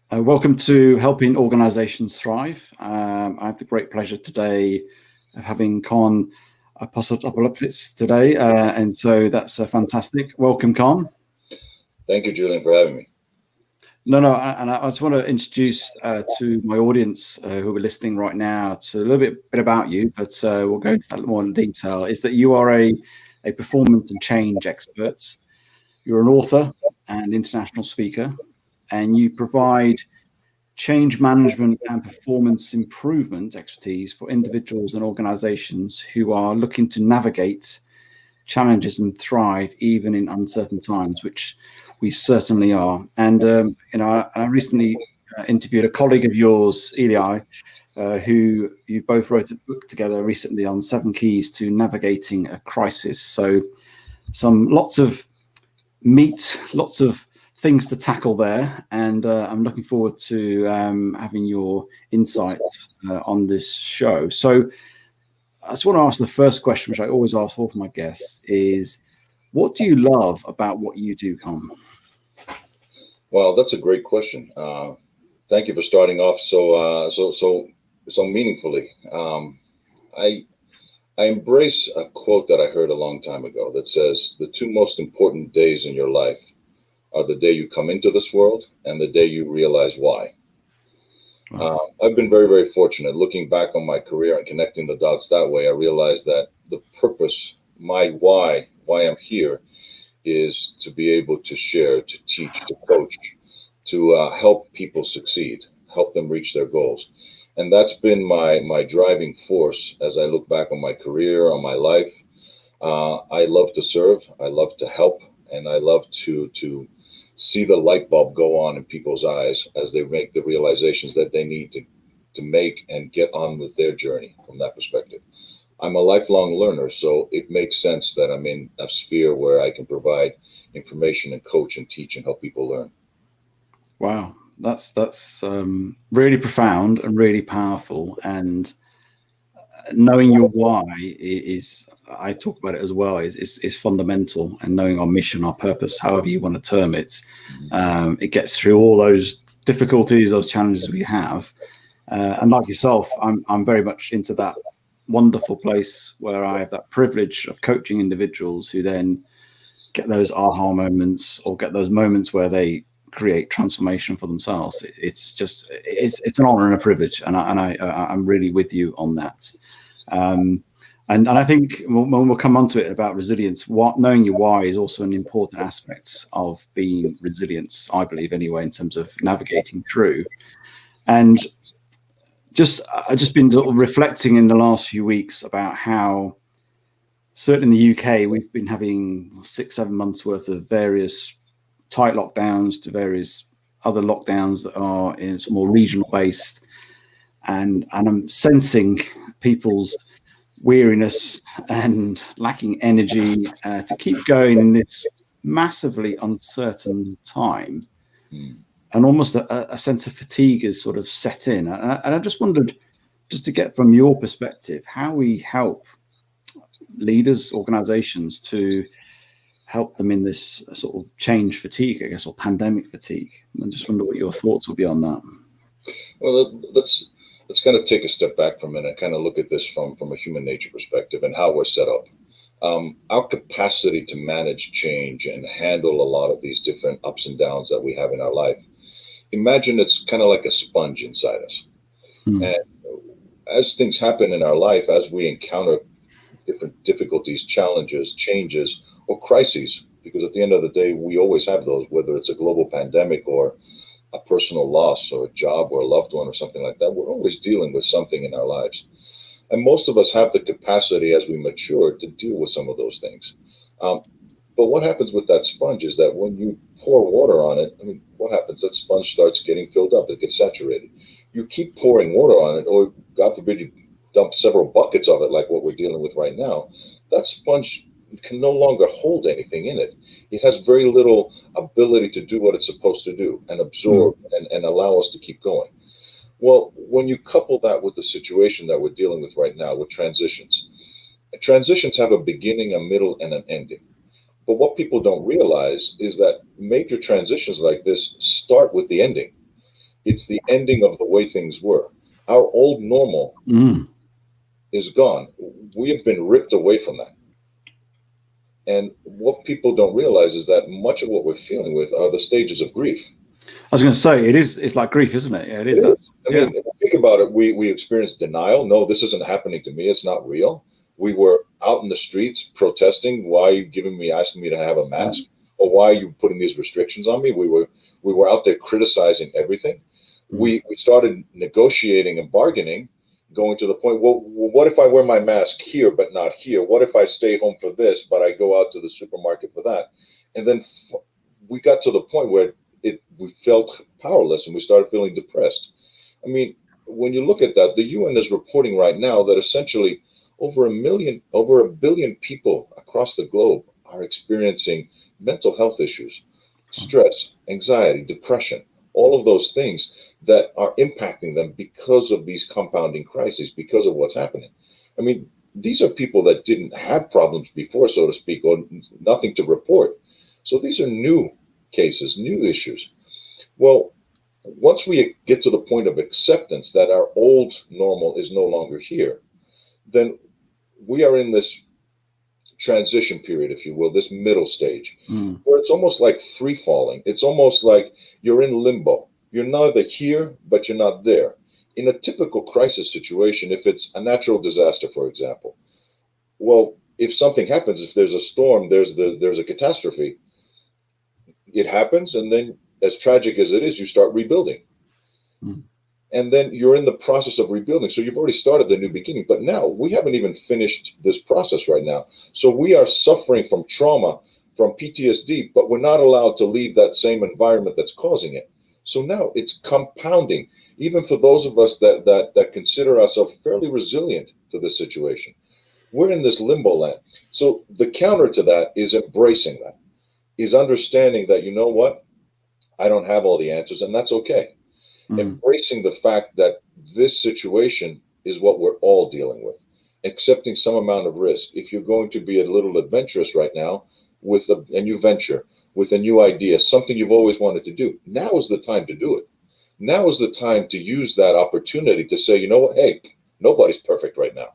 Welcome to Helping Organizations Thrive. I have the great pleasure today of having Kon Apostolopoulos today, and so that's fantastic. Welcome, Kon. Thank you, Julian, for having me. No, and I just want to introduce to my audience who are listening right now to a little bit about you, but we'll go into that more in detail. Is that you are a performance and change expert. You're an author and international speaker, and you provide change management and performance improvement expertise for individuals and organizations who are looking to navigate challenges and thrive even in uncertain times, which we certainly are. And I recently interviewed a colleague of yours, Eli, who you both wrote a book together recently on 7 keys to navigating a crisis. So lots of meat, lots of things to tackle there, and I'm looking forward to having your insights on this show. So I just want to ask the first question, which I always ask all of my guests, is what do you love about what you do, Kon? Well, that's a great question. Thank you for starting off so meaningfully. I embrace a quote that I heard a long time ago that says, "The 2 most important days in your life are the day you come into this world and the day you realize why." Wow. I've been very, very fortunate. Looking back on my career and connecting the dots that way, I realized that the purpose, my why I'm here, is to be able to share, to teach, to coach, to help people succeed, help them reach their goals. And that's been my driving force as I look back on my career, on my life. I love to serve, I love to help, and I love to see the light bulb go on in people's eyes as they make the realizations that they need to make and get on with their journey from that perspective. I'm a lifelong learner, so it makes sense that I'm in a sphere where I can provide information and coach and teach and help people learn. Wow, that's really profound and really powerful. And knowing your why is, I talk about it as well, is fundamental. And knowing our mission, our purpose, however you want to term it, it gets through all those difficulties, those challenges we have. And like yourself, I'm very much into that wonderful place where I have that privilege of coaching individuals who then get those aha moments or get those moments where they create transformation for themselves. It's an honor and a privilege, and I'm really with you on that. And I think when we'll come on to it about resilience, knowing your why is also an important aspect of being resilient, I believe anyway, in terms of navigating through. And I've just been reflecting in the last few weeks about how, certainly in the UK, we've been having 6-7 months worth of various tight lockdowns to various other lockdowns that are in more regional based, and I'm sensing people's weariness and lacking energy to keep going in this massively uncertain time. And almost a sense of fatigue is sort of set in. And I just wondered, just to get from your perspective, how we help leaders, organizations to help them in this sort of change fatigue, I guess, or pandemic fatigue. I just wonder what your thoughts will be on that. Well, let's kind of take a step back for a minute and kind of look at this from a human nature perspective and how we're set up. Our capacity to manage change and handle a lot of these different ups and downs that we have in our life. Imagine it's kind of like a sponge inside us. And as things happen in our life, as we encounter different difficulties, challenges, changes, or crises, because at the end of the day, we always have those, whether it's a global pandemic or a personal loss or a job or a loved one or something like that, we're always dealing with something in our lives. And most of us have the capacity as we mature to deal with some of those things. But what happens with that sponge is that when you pour water on it, what happens? That sponge starts getting filled up. It gets saturated. You keep pouring water on it, or God forbid you dump several buckets of it, like what we're dealing with right now. That sponge can no longer hold anything in it. It has very little ability to do what it's supposed to do and absorb and allow us to keep going. Well, when you couple that with the situation that we're dealing with right now with transitions have a beginning, a middle, and an ending. But what people don't realize is that major transitions like this start with the ending. It's the ending of the way things were. Our old normal is gone. We have been ripped away from that. And what people don't realize is that much of what we're feeling with are the stages of grief. I was going to say, it's like grief, isn't it? Yeah, it is. I mean, if you think about it, we experienced denial. No, this isn't happening to me. It's not real. We were out in the streets protesting. Why are you asking me to have a mask? Or why are you putting these restrictions on me? We were out there criticizing everything. We started negotiating and bargaining, going to the point, well, what if I wear my mask here but not here? What if I stay home for this, but I go out to the supermarket for that? And then we got to the point where we felt powerless and we started feeling depressed. I mean, when you look at that, the UN is reporting right now that essentially over a billion people across the globe are experiencing mental health issues, stress, anxiety, depression, all of those things that are impacting them because of these compounding crises, because of what's happening. I mean, these are people that didn't have problems before, so to speak, or nothing to report. So these are new cases, new issues. Well, once we get to the point of acceptance that our old normal is no longer here, then we are in this transition period, if you will, this middle stage, where it's almost like free falling. It's almost like you're in limbo. You're neither here, but you're not there. In a typical crisis situation, if it's a natural disaster, for example, well, if something happens, if there's a storm, there's a catastrophe, it happens, and then as tragic as it is, you start rebuilding. And then you're in the process of rebuilding. So you've already started the new beginning, but now we haven't even finished this process right now. So we are suffering from trauma, from PTSD, but we're not allowed to leave that same environment that's causing it. So now it's compounding, even for those of us that consider ourselves fairly resilient to this situation. We're in this limbo land. So the counter to that is embracing that, is understanding that, you know what, I don't have all the answers, and that's okay. Embracing the fact that this situation is what we're all dealing with, accepting some amount of risk. If you're going to be a little adventurous right now with a new venture, with a new idea, something you've always wanted to do, now is the time to do it. Now is the time to use that opportunity to say, you know what, hey, nobody's perfect right now.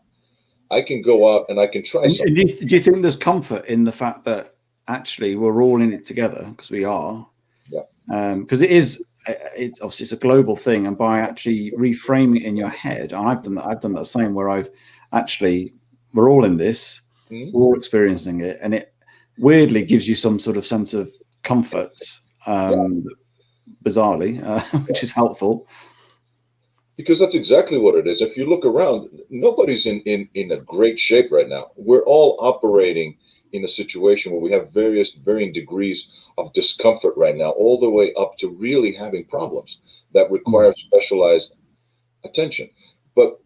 I can go out and I can try something. Do you think there's comfort in the fact that actually we're all in it together, because we are? Yeah. Because it's obviously it's a global thing, and by actually reframing it in your head, and I've done that same, where we're all in this, we're all experiencing it, and it weirdly gives you some sort of sense of comfort, bizarrely, which is helpful. Because that's exactly what it is. If you look around, nobody's in a great shape right now. We're all operating in a situation where we have varying degrees of discomfort right now, all the way up to really having problems that require specialized attention. But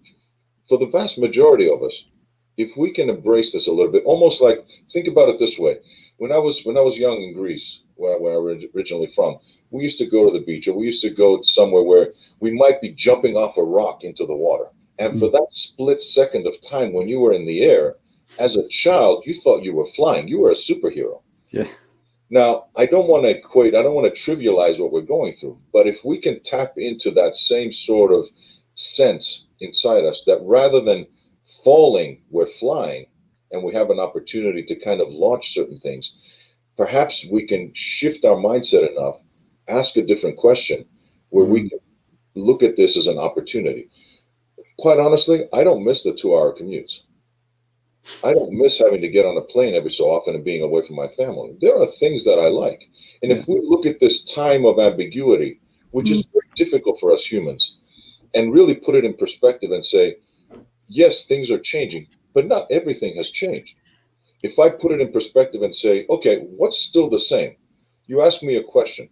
for the vast majority of us, if we can embrace this a little bit, almost like, think about it this way. When I was young in Greece, where I was originally from, we used to go to the beach, or we used to go somewhere where we might be jumping off a rock into the water. And for that split second of time when you were in the air, as a child, you thought you were flying. You were a superhero. Yeah. Now, I don't want to trivialize what we're going through, but if we can tap into that same sort of sense inside us, that rather than falling, we're flying, and we have an opportunity to kind of launch certain things, perhaps we can shift our mindset enough, ask a different question, where we can look at this as an opportunity. Quite honestly, I don't miss the 2-hour commutes. I don't miss having to get on a plane every so often and being away from my family. There are things that I like. And if we look at this time of ambiguity, which is very difficult for us humans, and really put it in perspective and say, yes, things are changing, but not everything has changed. If I put it in perspective and say, okay, what's still the same? You ask me a question.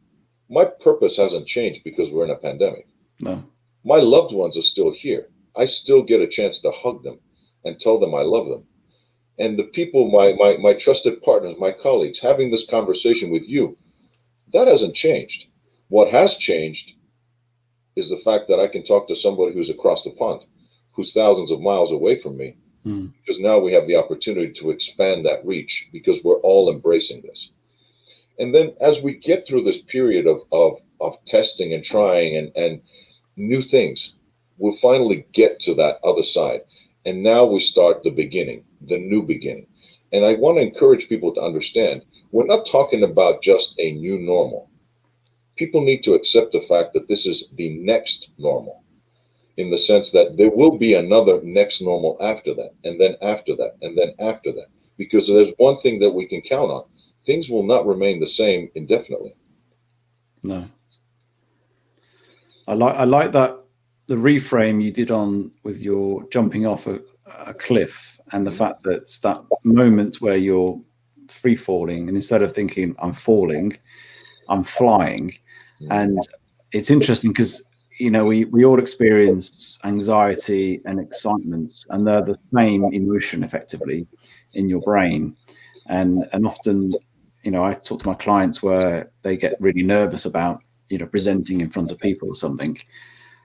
My purpose hasn't changed because we're in a pandemic. No. My loved ones are still here. I still get a chance to hug them and tell them I love them. And the people, my trusted partners, my colleagues, having this conversation with you, that hasn't changed. What has changed is the fact that I can talk to somebody who's across the pond, who's thousands of miles away from me, because now we have the opportunity to expand that reach, because we're all embracing this. And then as we get through this period of testing and trying and new things, we'll finally get to that other side. And now we start the beginning, the new beginning. And I want to encourage people to understand, we're not talking about just a new normal. People need to accept the fact that this is the next normal, in the sense that there will be another next normal after that, and then after that, and then after that. Because there's one thing that we can count on. Things will not remain the same indefinitely. No. I like that, the reframe you did on with your jumping off a cliff, and the fact that it's that moment where you're free falling, and instead of thinking I'm falling, I'm flying. And it's interesting because, you know, we all experience anxiety and excitement, and they're the same emotion effectively in your brain. And often, you know, I talk to my clients where they get really nervous about, you know, presenting in front of people or something.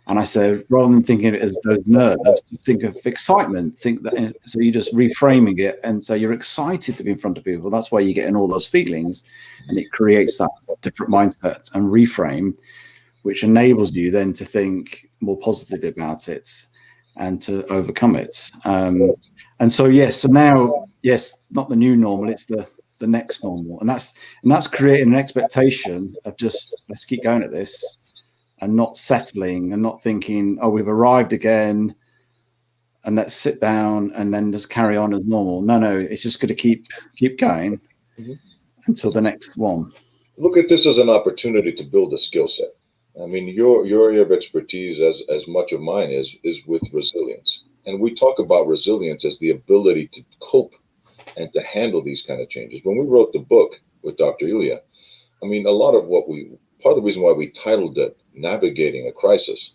And I said, rather than thinking of it as those nerves, just think of excitement. Think that, so you're just reframing it and say you're excited to be in front of people. That's why you're getting all those feelings, and it creates that different mindset and reframe, which enables you then to think more positively about it and to overcome it. And so, yes, so now, yes, not the new normal, it's the next normal. And that's creating an expectation of just, let's keep going at this, and not settling and not thinking, oh, we've arrived again and let's sit down and then just carry on as normal. No, it's just going to keep going until the next one. Look at this as an opportunity to build a skill set. I mean, your area of expertise, as much of mine is with resilience. And we talk about resilience as the ability to cope and to handle these kind of changes. When we wrote the book with Dr. Ilya, I mean, part of the reason why we titled it Navigating a Crisis,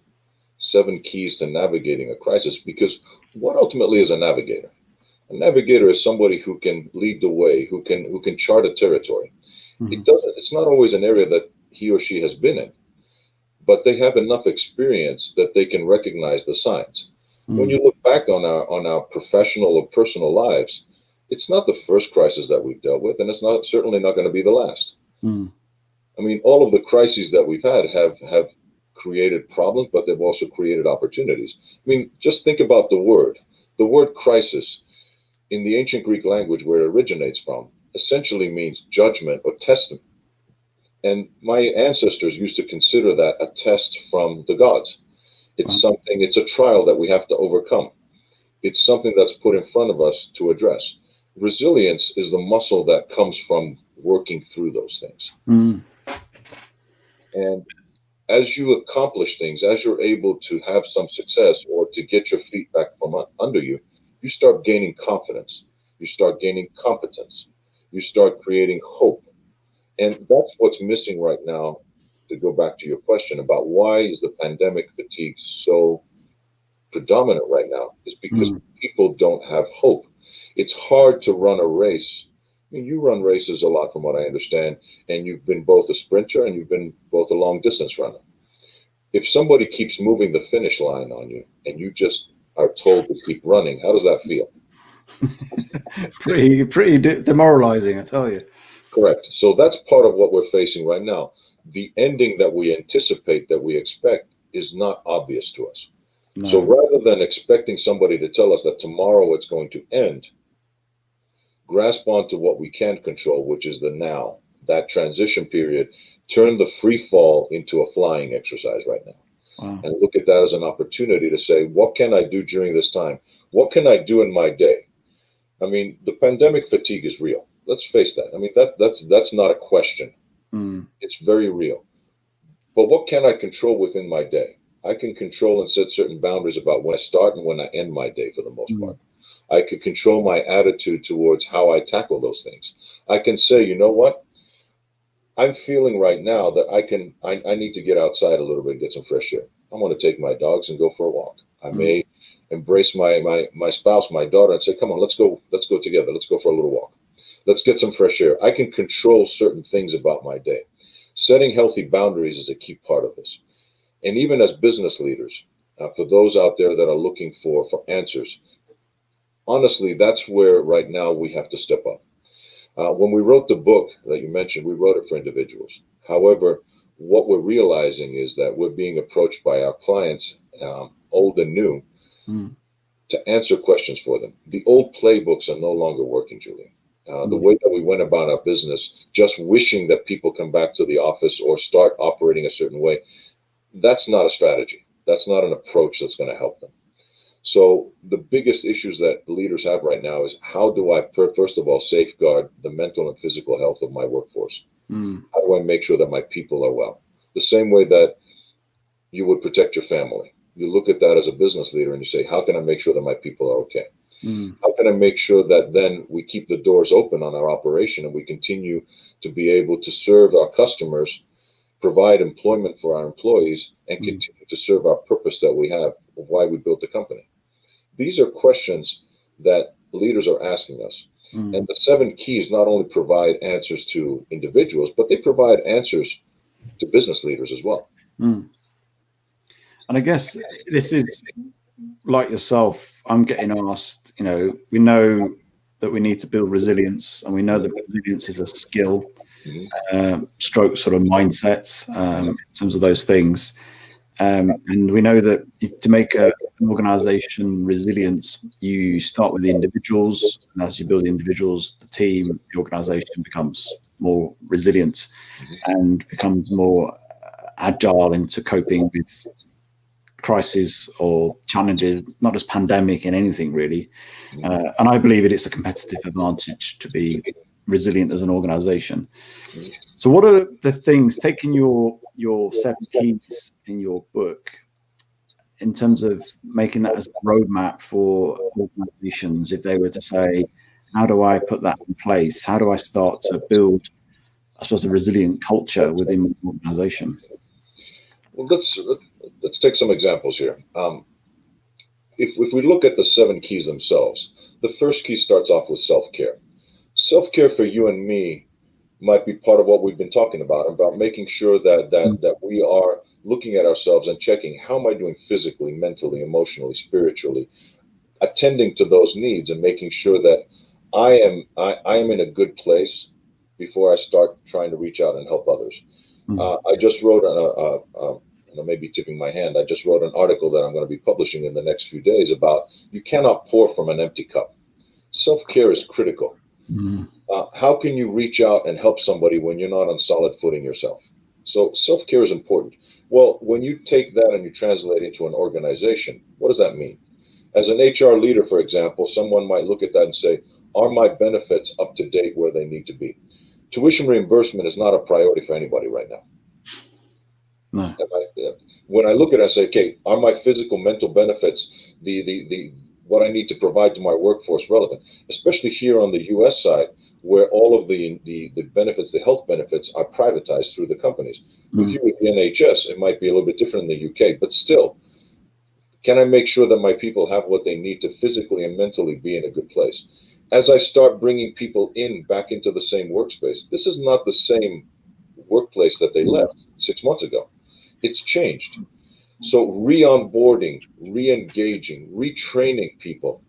7 Keys to Navigating a Crisis, because what ultimately is a navigator? A navigator is somebody who can lead the way, who can chart a territory. It's not always an area that he or she has been in, but they have enough experience that they can recognize the signs. When you look back on our professional or personal lives, it's not the first crisis that we've dealt with, and it's certainly not going to be the last. I mean, all of the crises that we've had have created problems, but they've also created opportunities. I mean, just think about the word. The word crisis in the ancient Greek language, where it originates from, essentially means judgment or testing. And my ancestors used to consider that a test from the gods. It's a trial that we have to overcome. It's something that's put in front of us to address. Resilience is the muscle that comes from working through those things. And as you accomplish things, as you're able to have some success or to get your feet back from under you, you start gaining confidence. You start gaining competence. You start creating hope. And that's what's missing right now, to go back to your question about why is the pandemic fatigue so predominant right now, is because people don't have hope. It's hard to run a race. I mean, you run races a lot from what I understand, and you've been both a sprinter and you've been both a long distance runner. If somebody keeps moving the finish line on you and you just are told to keep running, how does that feel? pretty demoralizing, I tell you. Correct. So that's part of what we're facing right now. The ending that we anticipate, that we expect, is not obvious to us. No. So rather than expecting somebody to tell us that tomorrow it's going to end, grasp onto what we can control, which is the now, that transition period. Turn the free fall into a flying exercise right now. Wow. And look at that as an opportunity to say, what can I do during this time? What can I do in my day? I mean, the pandemic fatigue is real. Let's face that. I mean, that's not a question. It's very real. But what can I control within my day? I can control and set certain boundaries about when I start and when I end my day, for the most part. I can control my attitude towards how I tackle those things. I can say, you know what? I'm feeling right now that I need to get outside a little bit and get some fresh air. I'm going to take my dogs and go for a walk. I may embrace my spouse, my daughter, and say, come on, let's go together. Let's go for a little walk. Let's get some fresh air. I can control certain things about my day. Setting healthy boundaries is a key part of this. And even as business leaders, for those out there that are looking for answers, honestly, that's where right now we have to step up. When we wrote the book that you mentioned, we wrote it for individuals. However, what we're realizing is that we're being approached by our clients, old and new, to answer questions for them. The old playbooks are no longer working, Julian. The way that we went about our business, just wishing that people come back to the office or start operating a certain way, that's not a strategy. That's not an approach that's going to help them. So the biggest issues that leaders have right now is, how do I, first of all, safeguard the mental and physical health of my workforce? How do I make sure that my people are well? The same way that you would protect your family. You look at that as a business leader and you say, how can I make sure that my people are okay? How can I make sure that then we keep the doors open on our operation and we continue to be able to serve our customers, provide employment for our employees, and continue to serve our purpose that we have of why we built the company? These are questions that leaders are asking us. And the 7 keys not only provide answers to individuals, but they provide answers to business leaders as well. And I guess this is, like yourself, I'm getting asked, we know that we need to build resilience, and we know that resilience is a skill, stroke sort of mindset, in terms of those things. And we know that to make an organization resilient, you start with the individuals, and as you build the individuals, the team, the organization becomes more resilient and becomes more agile into coping with crises or challenges, not just pandemic and anything really. And I believe it's a competitive advantage to be resilient as an organization. So what are the things, taking your 7 keys in your book, in terms of making that as a roadmap for organizations, if they were to say, how do I put that in place? How do I start to build, I suppose, a resilient culture within my organization? Well, let's take some examples here. If we look at the 7 keys themselves, the first key starts off with self-care. Self-care for you and me might be part of what we've been talking about making sure that we are looking at ourselves and checking, how am I doing physically, mentally, emotionally, spiritually, attending to those needs and making sure that I am in a good place before I start trying to reach out and help others. I just wrote, and I may be tipping my hand, I just wrote an article that I'm going to be publishing in the next few days about, you cannot pour from an empty cup. Self-care is critical. How can you reach out and help somebody when you're not on solid footing yourself? So self-care is important. Well, when you take that and you translate it into an organization, what does that mean? As an HR leader, for example, someone might look at that and say, are my benefits up to date where they need to be? Tuition reimbursement is not a priority for anybody right now. No. When I look at it, I say, okay, are my physical, mental benefits, what I need to provide to my workforce relevant? Especially here on the U.S. side, where all of the benefits, the health benefits, are privatized through the companies. With you with the NHS, it might be a little bit different in the UK, but still, can I make sure that my people have what they need to physically and mentally be in a good place? As I start bringing people back into the same workspace, this is not the same workplace that they left 6 months ago. It's changed. So re-onboarding, re-engaging, retraining people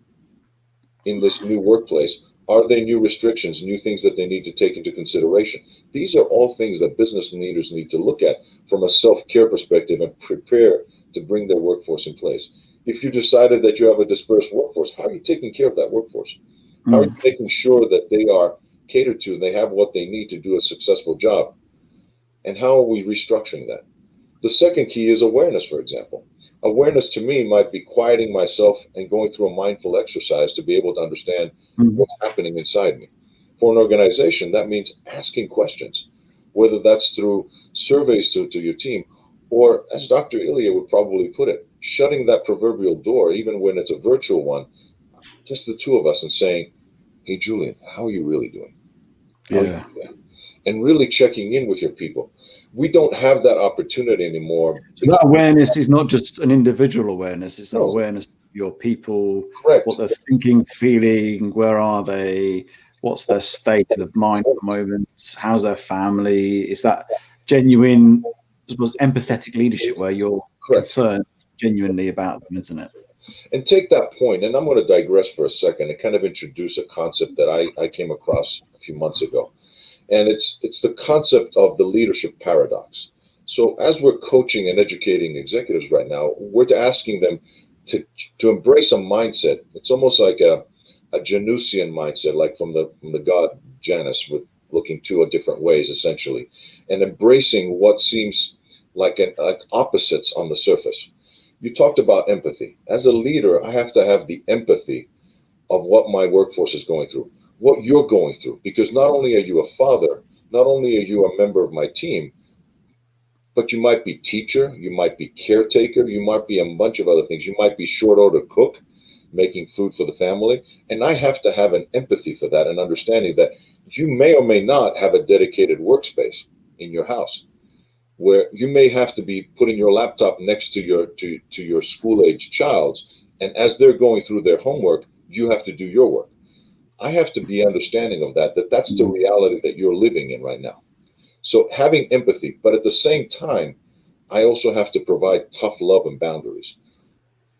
in this new workplace. Are there new restrictions, new things that they need to take into consideration? These are all things that business leaders need to look at from a self-care perspective and prepare to bring their workforce in place. If you decided that you have a dispersed workforce, how are you taking care of that workforce? How are you making sure that they are catered to, they have what they need to do a successful job? And how are we restructuring that? The second key is awareness, for example. Awareness to me might be quieting myself and going through a mindful exercise to be able to understand what's happening inside me. For an organization, that means asking questions, whether that's through surveys to your team, or as Dr. Ilya would probably put it, shutting that proverbial door, even when it's a virtual one, just the two of us, and saying, hey, Julian, how are you really doing? Yeah. And really checking in with your people. We don't have that opportunity anymore. So that awareness is not just an individual awareness, it's an awareness of your people, correct, what they're thinking, feeling, where are they, what's their state of mind at the moment, how's their family. Is that genuine, I suppose, empathetic leadership where you're concerned genuinely about them, isn't it? And take that point, and I'm going to digress for a second and kind of introduce a concept that I came across a few months ago. And it's the concept of the leadership paradox. So as we're coaching and educating executives right now, we're asking them to embrace a mindset. It's almost like a Janusian mindset, like from the god Janus, with looking two different ways essentially, and embracing what seems like opposites on the surface. You talked about empathy. As a leader, I have to have the empathy of what my workforce is going through, what you're going through, because not only are you a father, not only are you a member of my team, but you might be teacher, you might be caretaker, you might be a bunch of other things. You might be short order cook, making food for the family. And I have to have an empathy for that and understanding that you may or may not have a dedicated workspace in your house, where you may have to be putting your laptop next to your school-age child, and as they're going through their homework, you have to do your work. I have to be understanding of that's the reality that you're living in right now. So having empathy, but at the same time, I also have to provide tough love and boundaries.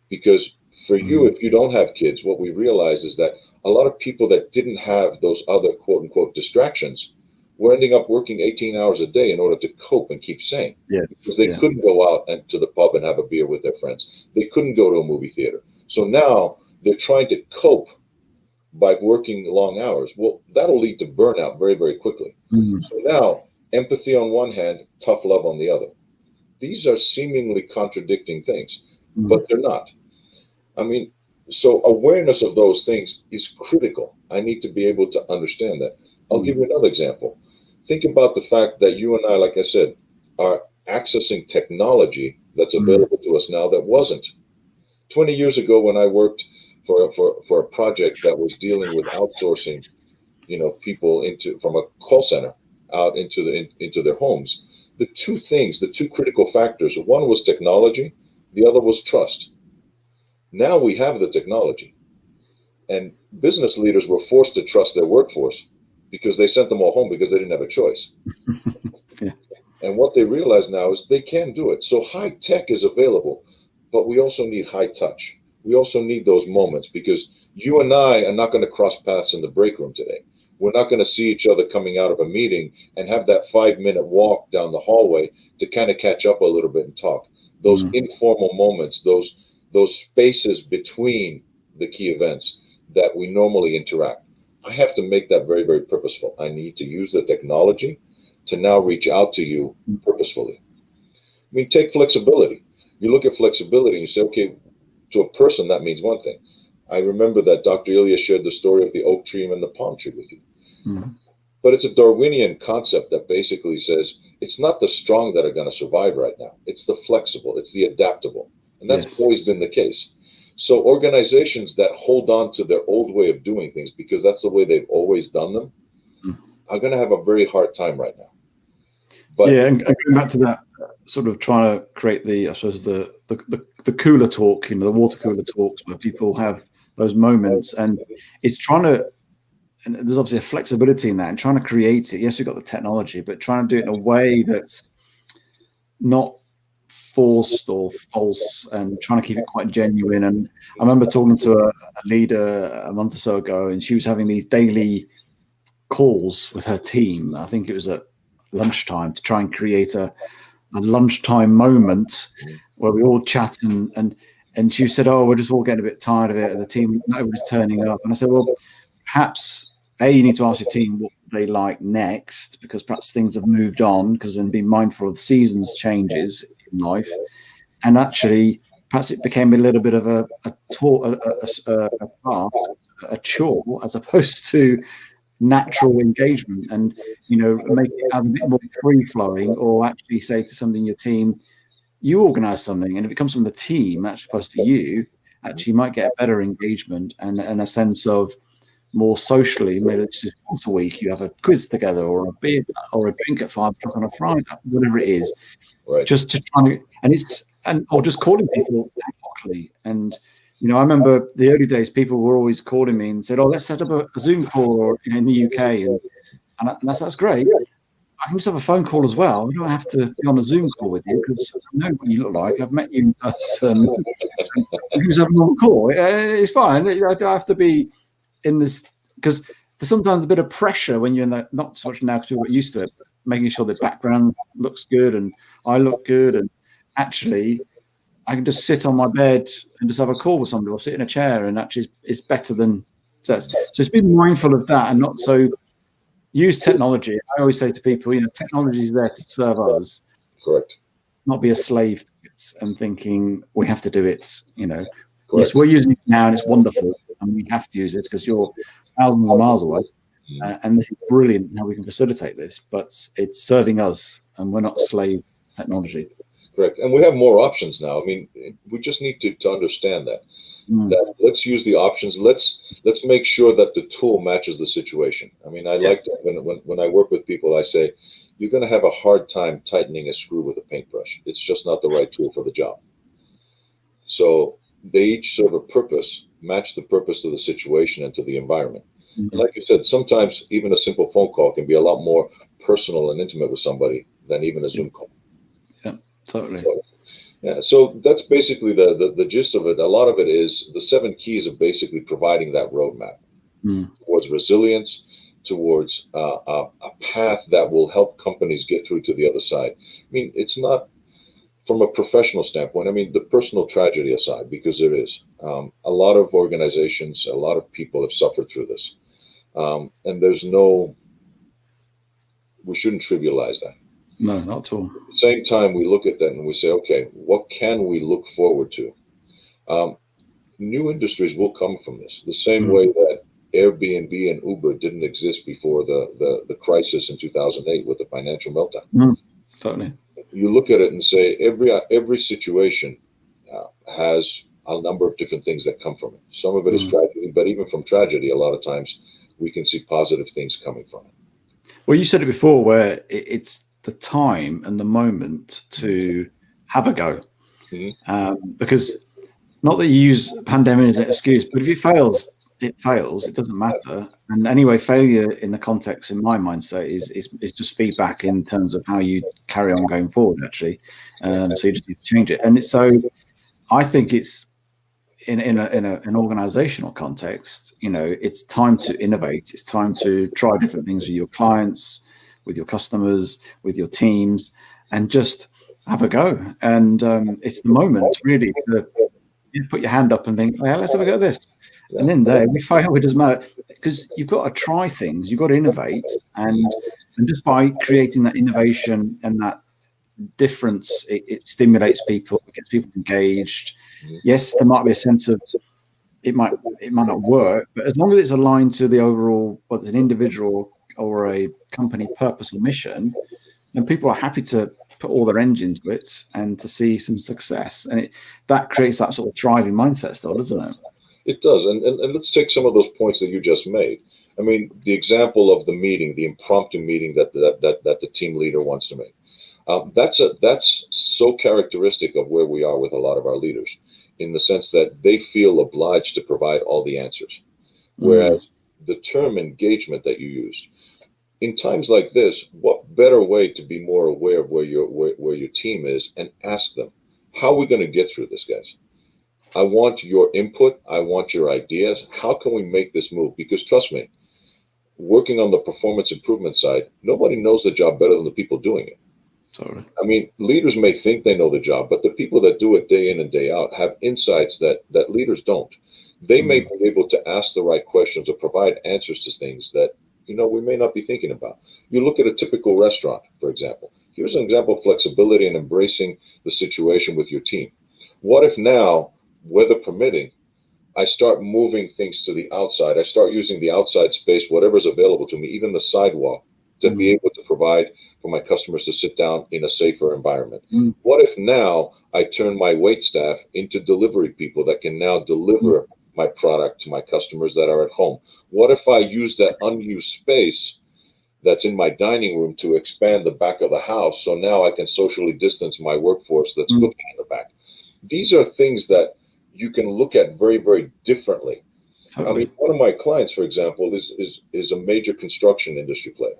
Because for you, if you don't have kids, what we realize is that a lot of people that didn't have those other quote unquote distractions were ending up working 18 hours a day in order to cope and keep sane. Yes. Because they couldn't go out and to the pub and have a beer with their friends. They couldn't go to a movie theater. So now they're trying to cope by working long hours. Well, that'll lead to burnout very, very quickly. So now, empathy on one hand, tough love on the other. These are seemingly contradicting things, but they're not. I mean, so awareness of those things is critical. I need to be able to understand that. I'll give you another example. Think about the fact that you and I, like I said, are accessing technology that's available to us now that wasn't. 20 years ago, when I worked for a project that was dealing with outsourcing, people from a call center out into their homes, the two critical factors, one was technology, the other was trust. Now we have the technology, and business leaders were forced to trust their workforce because they sent them all home because they didn't have a choice. Yeah. And what they realize now is they can do it. So high tech is available, but we also need high touch. We also need those moments, because you and I are not going to cross paths in the break room today. We're not going to see each other coming out of a meeting and have that 5-minute walk down the hallway to kind of catch up a little bit and talk. Those informal moments, those spaces between the key events that we normally interact. I have to make that very, very purposeful. I need to use the technology to now reach out to you purposefully. I mean, take flexibility. You look at flexibility and you say, okay, to a person, that means one thing. I remember that Dr. Ilya shared the story of the oak tree and the palm tree with you. But it's a Darwinian concept that basically says it's not the strong that are going to survive right now. It's the flexible, it's the adaptable. And that's always been the case. So organizations that hold on to their old way of doing things because that's the way they've always done them are going to have a very hard time right now. But and going back to that, sort of trying to create the, I suppose, the cooler talk, the water cooler talks where people have those moments, and it's trying to, and there's obviously a flexibility in that, and trying to create it. Yes, we've got the technology, but trying to do it in a way that's not forced or false, and trying to keep it quite genuine. And I remember talking to a leader a month or so ago, and she was having these daily calls with her team. I think it was at lunchtime, to try and create a lunchtime moment where we all chat, and she said, oh, we're just all getting a bit tired of it, and the team, nobody's turning up. And I said, well, perhaps you need to ask your team what they like next, because perhaps things have moved on, because then be mindful of the seasons changes in life. And actually perhaps it became a little bit of a chore, as opposed to natural engagement, and make it have a bit more free flowing, or actually say to something in your team, you organize something, and if it comes from the team actually opposed to you, actually you might get a better engagement and a sense of more socially. Maybe it's just once a week you have a quiz together, or a beer or a drink at 5 o'clock on a Friday, whatever it is, just to try to, or just calling people locally. And I remember the early days, people were always calling me and said, oh, let's set up a Zoom call, or in the UK, and that's great. I can just have a phone call as well. I don't have to be on a Zoom call with you, because I know what you look like. I've met you in person. We can just have a normal call. It's fine. I don't have to be in this, because there's sometimes a bit of pressure when you're in that, not so much now because people are used to it, making sure the background looks good and I look good. And actually, I can just sit on my bed and just have a call with somebody or sit in a chair, and actually it's better than sex. So it's being mindful of that and not so use technology. I always say to people, technology is there to serve us. Correct. Not be a slave to it and thinking we have to do it. Correct. Yes, we're using it now and it's wonderful and we have to use it because you're thousands of miles away. And this is brilliant how we can facilitate this, but it's serving us and we're not slave to technology. Correct. And we have more options now. I mean, we just need to understand that. That let's use the options. Let's make sure that the tool matches the situation. I mean, I like to, when I work with people, I say, you're going to have a hard time tightening a screw with a paintbrush. It's just not the right tool for the job. So they each serve a purpose, match the purpose to the situation and to the environment. And like you said, sometimes even a simple phone call can be a lot more personal and intimate with somebody than even a Zoom call. Yeah, totally. So that's basically the gist of it. A lot of it is the 7 keys of basically providing that roadmap towards resilience, towards a path that will help companies get through to the other side. I mean, it's not from a professional standpoint. I mean, the personal tragedy aside, because there is a lot of organizations, a lot of people have suffered through this. And we shouldn't trivialize that. No, not at all. At the same time, we look at that and we say, okay, what can we look forward to? New industries will come from this, the same way that Airbnb and Uber didn't exist before the crisis in 2008 with the financial meltdown. Totally. You look at it and say every situation has a number of different things that come from it. Some of it is tragedy, but even from tragedy, a lot of times we can see positive things coming from it. Well, you said it before, where it's the time and the moment to have a go, because not that you use pandemic as an excuse, but if it fails, it fails. It doesn't matter. And anyway, failure in the context, in my mindset, is just feedback in terms of how you carry on going forward. Actually, so you just need to change it. And so, I think it's in an organizational context. It's time to innovate. It's time to try different things with your clients, with your customers, with your teams, and just have a go. And it's the moment really to put your hand up and think, well, let's have a go at this. And then we fail, it doesn't matter, because you've got to try things, you've got to innovate, and just by creating that innovation and that difference, it stimulates people, it gets people engaged. Yes, there might be a sense of it might not work, but as long as it's aligned to the overall, whether it's an individual or a company purpose or mission, then people are happy to put all their engines into it and to see some success. And that creates that sort of thriving mindset still, doesn't it? It does. And let's take some of those points that you just made. I mean, the example of the meeting, the impromptu meeting that the team leader wants to make. That's so characteristic of where we are with a lot of our leaders, in the sense that they feel obliged to provide all the answers. Whereas the term engagement that you used, in times like this, what better way to be more aware of where your team is and ask them, how are we going to get through this, guys? I want your input. I want your ideas. How can we make this move? Because trust me, working on the performance improvement side, nobody knows the job better than the people doing it. Sorry. I mean, leaders may think they know the job, but the people that do it day in and day out have insights that leaders don't. They may be able to ask the right questions or provide answers to things that, we may not be thinking about. You look at a typical restaurant, for example. Here's an example of flexibility and embracing the situation with your team. What if now, weather permitting, I start moving things to the outside? I start using the outside space, whatever's available to me, even the sidewalk, to be able to provide for my customers to sit down in a safer environment. What if now I turn my wait staff into delivery people that can now deliver my product to my customers that are at home? What if I use that unused space that's in my dining room to expand the back of the house, so now I can socially distance my workforce that's cooking in the back? These are things that you can look at very, very differently. Totally. I mean, one of my clients, for example, is a major construction industry player.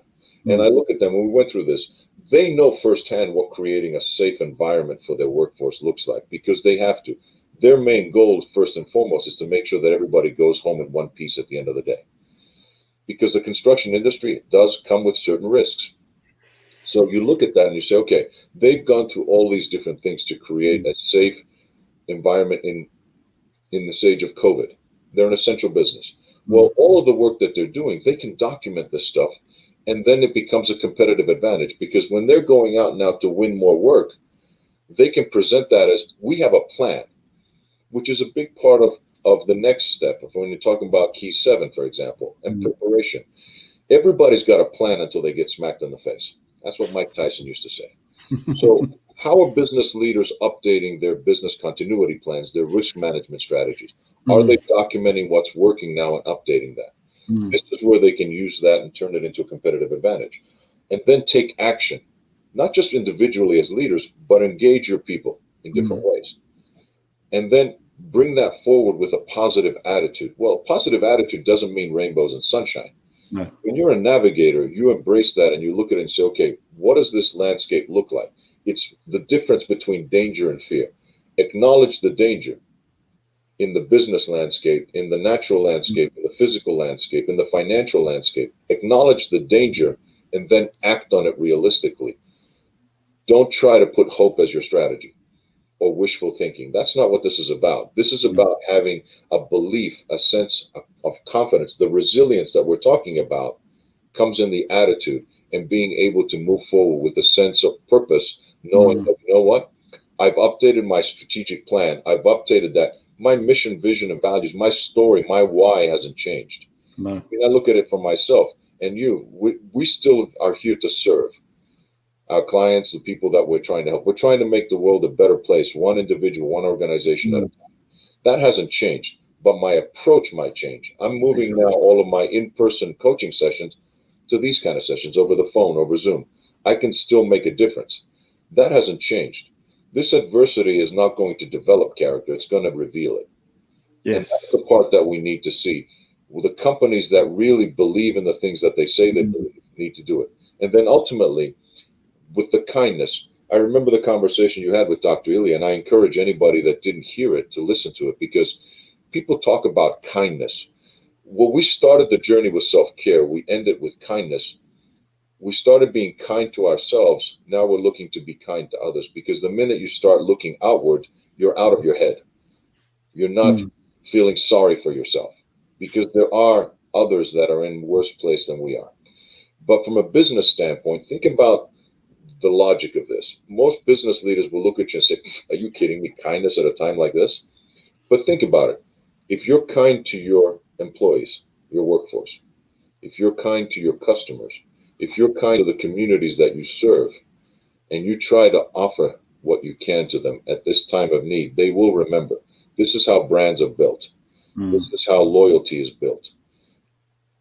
And I look at them, when we went through this, they know firsthand what creating a safe environment for their workforce looks like, because they have to. Their main goal, first and foremost, is to make sure that everybody goes home in one piece at the end of the day. Because the construction industry does come with certain risks. So you look at that and you say, okay, they've gone through all these different things to create a safe environment in this age of COVID. They're an essential business. Well, all of the work that they're doing, they can document this stuff, and then it becomes a competitive advantage, because when they're going out now to win more work, they can present that as, we have a plan, which is a big part of the next step. When you're talking about key 7, for example, and preparation, everybody's got a plan until they get smacked in the face. That's what Mike Tyson used to say. So how are business leaders updating their business continuity plans, their risk management strategies? Are they documenting what's working now and updating that? This is where they can use that and turn it into a competitive advantage. And then take action, not just individually as leaders, but engage your people in different ways. And then bring that forward with a positive attitude. Well, positive attitude doesn't mean rainbows and sunshine. No. When you're a navigator, you embrace that and you look at it and say, okay, what does this landscape look like? It's the difference between danger and fear. Acknowledge the danger in the business landscape, in the natural landscape, in the physical landscape, in the financial landscape. Acknowledge the danger and then act on it realistically. Don't try to put hope as your strategy or wishful thinking. That's not what this is about. This is about having a belief, a sense of confidence. The resilience that we're talking about comes in the attitude and being able to move forward with a sense of purpose, knowing that, you know what, I've updated my strategic plan. I've updated that. My mission, vision, and values, my story, my why hasn't changed. No. I mean, I look at it for myself and you. We still are here to serve our clients, the people that we're trying to help. We're trying to make the world a better place, one individual, one organization at a time. That hasn't changed, but my approach might change. I'm moving now all of my in-person coaching sessions to these kind of sessions over the phone, over Zoom. I can still make a difference. That hasn't changed. This adversity is not going to develop character. It's going to reveal it. Yes. And that's the part that we need to see. Well, the companies that really believe in the things that they say they believe need to do it. And then ultimately, with the kindness, I remember the conversation you had with Dr. Ilya, and I encourage anybody that didn't hear it to listen to it, because people talk about kindness. Well, we started the journey with self-care. We ended with kindness. We started being kind to ourselves. Now we're looking to be kind to others, because the minute you start looking outward, you're out of your head. You're not feeling sorry for yourself, because there are others that are in worse place than we are. But from a business standpoint, think about the logic of this. Most business leaders will look at you and say, are you kidding me? Kindness at a time like this? But think about it. If you're kind to your employees, your workforce, if you're kind to your customers, if you're kind to the communities that you serve, and you try to offer what you can to them at this time of need, they will remember. This is how brands are built. This is how loyalty is built.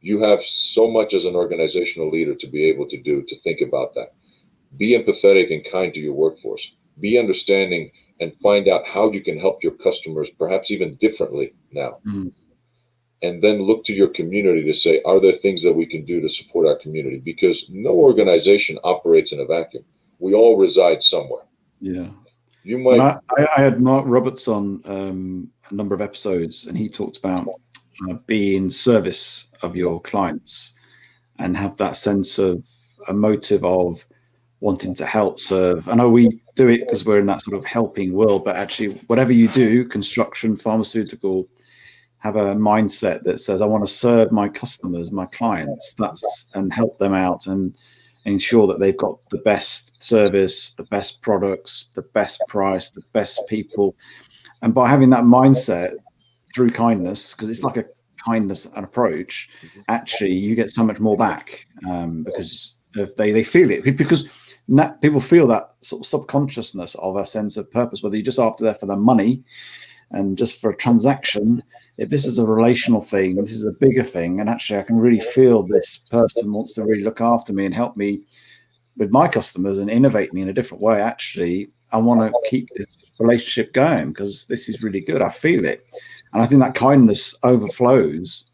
You have so much as an organizational leader to be able to do, to think about that. Be empathetic and kind to your workforce. Be understanding and find out how you can help your customers, perhaps even differently now. And then look to your community to say, are there things that we can do to support our community? Because no organization operates in a vacuum. We all reside somewhere. Yeah. You might. I had Mark Roberts on a number of episodes, and he talked about be in service of your clients and have that sense of a motive of wanting to help serve. I know we do it because we're in that sort of helping world, but actually whatever you do, construction, pharmaceutical, have a mindset that says, I want to serve my customers, my clients, and help them out and ensure that they've got the best service, the best products, the best price, the best people. And by having that mindset through kindness, because it's like a kindness and approach, actually you get so much more back, because they feel it, because people feel that sort of subconsciousness of a sense of purpose, whether you're just after there for the money and just for a transaction. If this is a relational thing, this is a bigger thing, and actually I can really feel this person wants to really look after me and help me with my customers and innovate me in a different way. Actually, I want to keep this relationship going because this is really good. I feel it. And I think that kindness overflows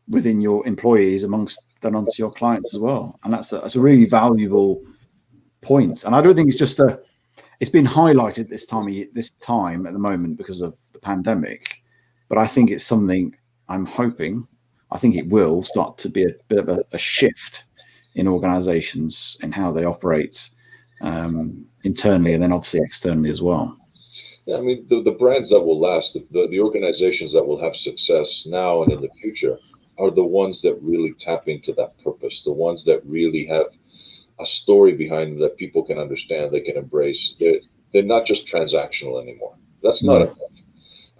within your employees amongst then onto your clients as well. And that's a really valuable point. And I don't think it's just it's been highlighted this time at the moment because of the pandemic. But I think it's something I think it will start to be a bit of a shift in organizations and how they operate internally and then obviously externally as well. Yeah, I mean, the brands that will last, the organizations that will have success now and in the future are the ones that really tap into that purpose, the ones that really have a story behind them that people can understand, they can embrace. They're not just transactional anymore. That's not enough.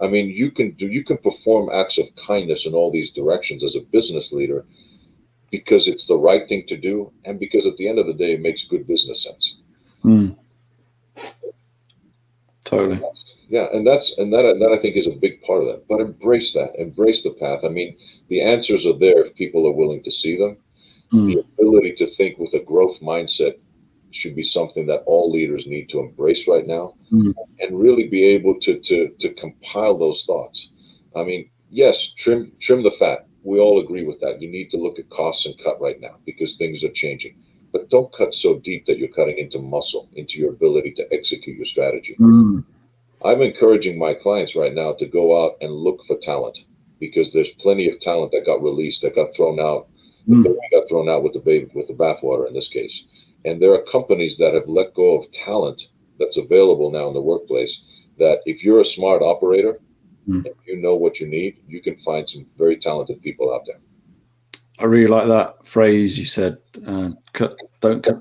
I mean, you can perform acts of kindness in all these directions as a business leader because it's the right thing to do, and because at the end of the day, it makes good business sense. Totally. Yeah, and that I think is a big part of that. But embrace that, embrace the path. I mean, the answers are there if people are willing to see them. The ability to think with a growth mindset should be something that all leaders need to embrace right now, and really be able to compile those thoughts. I mean, yes, trim the fat. We all agree with that. You need to look at costs and cut right now because things are changing. But don't cut so deep that you're cutting into muscle, into your ability to execute your strategy. I'm encouraging my clients right now to go out and look for talent, because there's plenty of talent that got released, that got thrown out. The baby got thrown out with the baby, with the bathwater in this case. And there are companies that have let go of talent that's available now in the workplace, that if you're a smart operator and you know what you need, you can find some very talented people out there. I really like that phrase you said, don't cut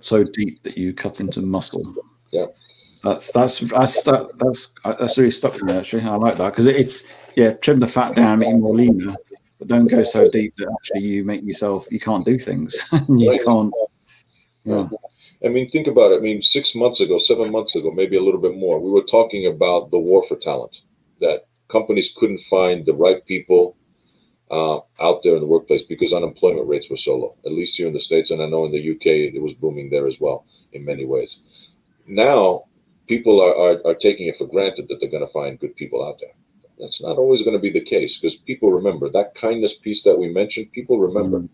so deep that you cut into muscle. Yeah. That's really stuck with me, actually. I like that, because it's trim the fat down, make you more leaner, but don't go so deep that actually you make yourself, you can't do things. You can't. Yeah. I mean, think about it. I mean, 6 months ago, 7 months ago, maybe a little bit more, we were talking about the war for talent, that companies couldn't find the right people out there in the workplace because unemployment rates were so low, at least here in the States. And I know in the UK, it was booming there as well in many ways. Now, people are taking it for granted that they're going to find good people out there. That's not always going to be the case, because people remember that kindness piece that we mentioned. People remember.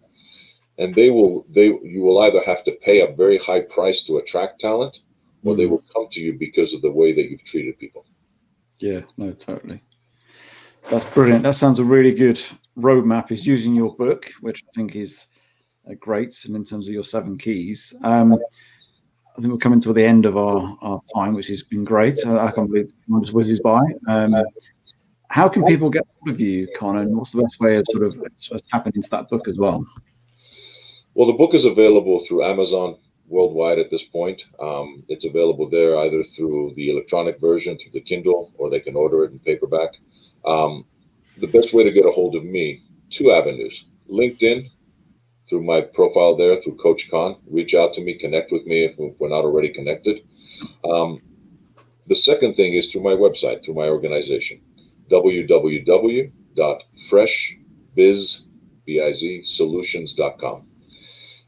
And you will either have to pay a very high price to attract talent, or they will come to you because of the way that you've treated people. Yeah, no, totally. That's brilliant. That sounds a really good roadmap. Is using your book, which I think is great, and in terms of your 7 keys. I think we're coming to the end of our time, which has been great. I can't believe time just whizzes by. How can people get hold of you, Kon, and what's the best way of sort of tapping into that book as well? Well, the book is available through Amazon worldwide at this point. It's available there either through the electronic version, through the Kindle, or they can order it in paperback. The best way to get a hold of me, 2 avenues: LinkedIn, through my profile there, through Coach Kon. Reach out to me, connect with me if we're not already connected. The second thing is through my website, through my organization, www.freshbizsolutions.com.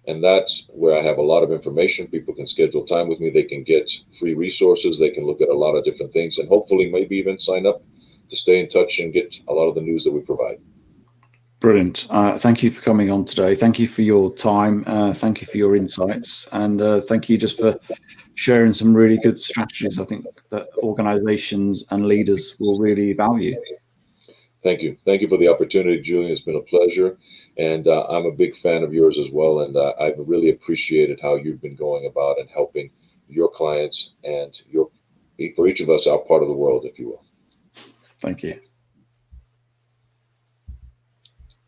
And that's where I have a lot of information. People can schedule time with me. They can get free resources. They can look at a lot of different things, and hopefully maybe even sign up to stay in touch and get a lot of the news that we provide. Brilliant. Thank you for coming on today. Thank you for your time. Thank you for your insights. And thank you just for sharing some really good strategies, I think, that organizations and leaders will really value. Thank you. Thank you for the opportunity, Julian. It's been a pleasure. And I'm a big fan of yours as well. And I've really appreciated how you've been going about and helping your clients and for each of us, our part of the world, if you will. Thank you.